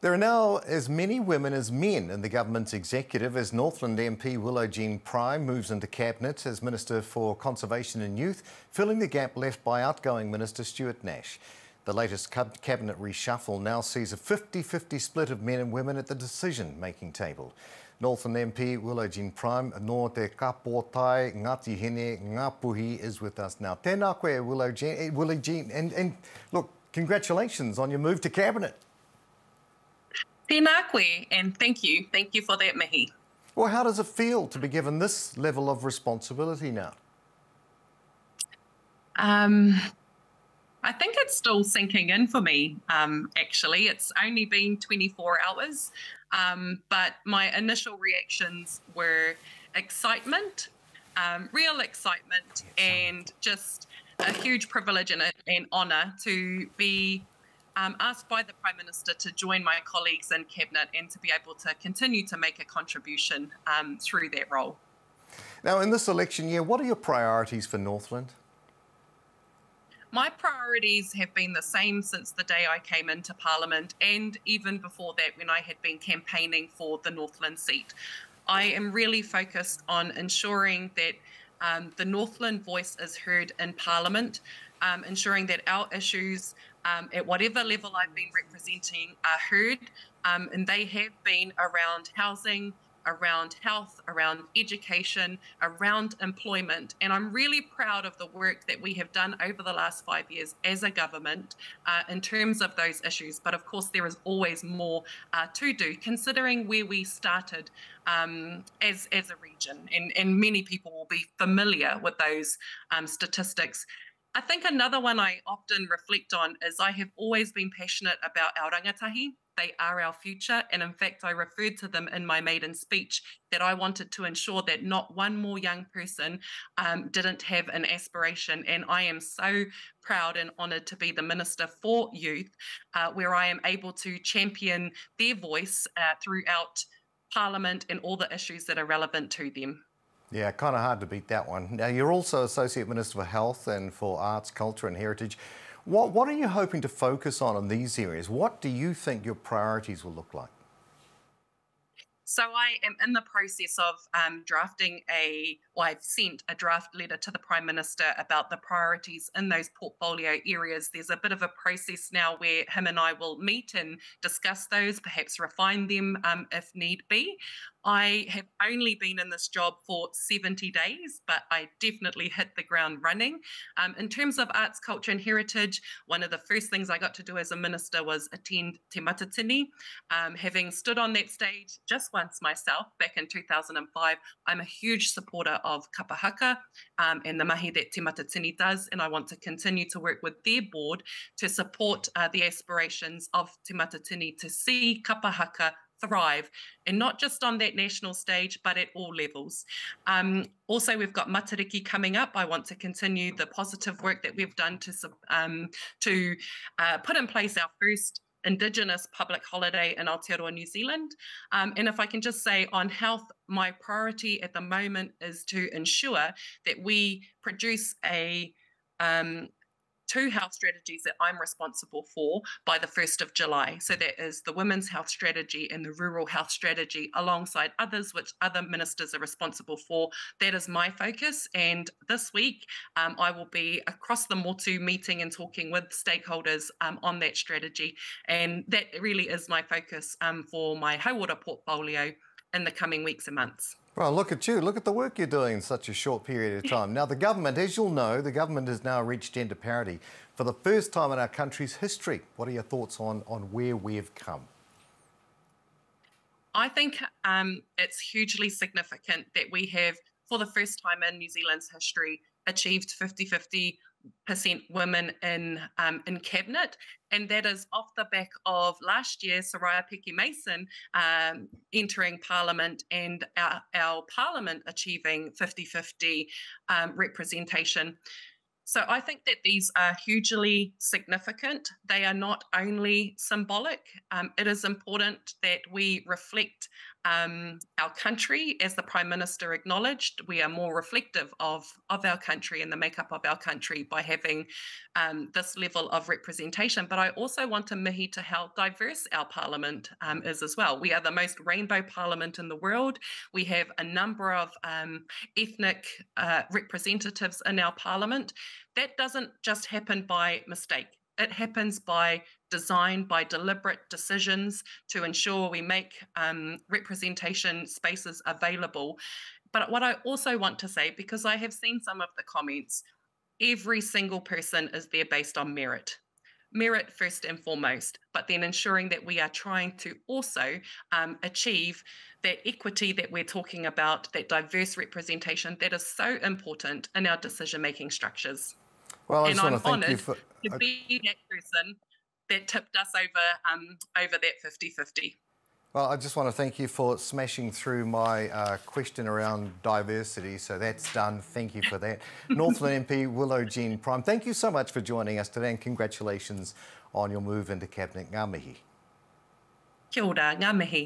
There are now as many women as men in the government's executive as Northland MP Willow-Jean Prime moves into cabinet as Minister for Conservation and Youth, filling the gap left by outgoing Minister Stuart Nash. The latest cabinet reshuffle now sees a 50-50 split of men and women at the decision-making table. Northland MP Willow-Jean Prime, no te kapotai ngati hene ngapuhi, is with us now. Tēnā koe, Willow-Jean, and look, congratulations on your move to cabinet. Tēnā koe, and thank you. Thank you for that, Mihi. Well, how does it feel to be given this level of responsibility now? I think it's still sinking in for me, actually. It's only been 24 hours, but my initial reactions were excitement, real excitement, and just a huge privilege and honour to be asked by the Prime Minister to join my colleagues in Cabinet and to be able to continue to make a contribution through that role. Now, in this election year, what are your priorities for Northland? My priorities have been the same since the day I came into Parliament, and even before that when I had been campaigning for the Northland seat. I am really focused on ensuring that the Northland voice is heard in Parliament, ensuring that our issues at whatever level I've been representing are heard, and they have been around housing, around health, around education, around employment. And I'm really proud of the work that we have done over the last 5 years as a government in terms of those issues. But of course, there is always more to do, considering where we started as a region. And many people will be familiar with those statistics. I think another one I often reflect on is I have always been passionate about our rangatahi. They are our future, and in fact I referred to them in my maiden speech that I wanted to ensure that not one more young person didn't have an aspiration, and I am so proud and honoured to be the Minister for Youth, where I am able to champion their voice throughout Parliament and all the issues that are relevant to them. Yeah, kind of hard to beat that one. Now, you're also Associate Minister for Health and for Arts, Culture and Heritage. What are you hoping to focus on in these areas? What do you think your priorities will look like? So I am in the process of drafting I've sent a draft letter to the Prime Minister about the priorities in those portfolio areas. There's a bit of a process now where him and I will meet and discuss those, perhaps refine them if need be. I have only been in this job for 70 days, but I definitely hit the ground running. In terms of arts, culture and heritage, one of the first things I got to do as a minister was attend Te Matatini. Having stood on that stage just once myself back in 2005, I'm a huge supporter of kapa haka and the mahi that Te Matatini does, and I want to continue to work with their board to support the aspirations of Te Matatini to see kapa haka thrive, and not just on that national stage, but at all levels. Also, we've got Matariki coming up. I want to continue the positive work that we've done to put in place our first Indigenous public holiday in Aotearoa, New Zealand. And if I can just say on health, my priority at the moment is to ensure that we produce two health strategies that I'm responsible for by the 1st of July. So that is the Women's Health Strategy and the Rural Health Strategy, alongside others which other ministers are responsible for. That is my focus. And this week, I will be across the motu meeting and talking with stakeholders on that strategy. And that really is my focus for my Hauora portfolio in the coming weeks and months. Well, look at you. Look at the work you're doing in such a short period of time. Now, the government, as you'll know, the government has now reached gender parity for the first time in our country's history. What are your thoughts on where we've come? I think it's hugely significant that we have, for the first time in New Zealand's history, achieved 50-50% women in cabinet, and that is off the back of last year Soraya Peki-Mason entering Parliament and our Parliament achieving 50-50 representation. So I think that these are hugely significant. They are not only symbolic. It is important that we reflect our country, as the Prime Minister acknowledged. We are more reflective of our country and the makeup of our country by having this level of representation. But I also want to mihi to how diverse our parliament is as well. We are the most rainbow parliament in the world. We have a number of ethnic representatives in our parliament. That doesn't just happen by mistake. It happens by design, by deliberate decisions to ensure we make representation spaces available. But what I also want to say, because I have seen some of the comments, every single person is there based on merit. Merit first and foremost, but then ensuring that we are trying to also achieve that equity that we're talking about, that diverse representation that is so important in our decision-making structures. Well, And I'm honoured for to be that person that tipped us over that 50-50. Well, I just want to thank you for smashing through my question around diversity. So that's done. Thank you for that. Northland MP Willow-Jean Prime, thank you so much for joining us today and congratulations on your move into Cabinet. Ngā mihi. Kia ora, ngā mihi.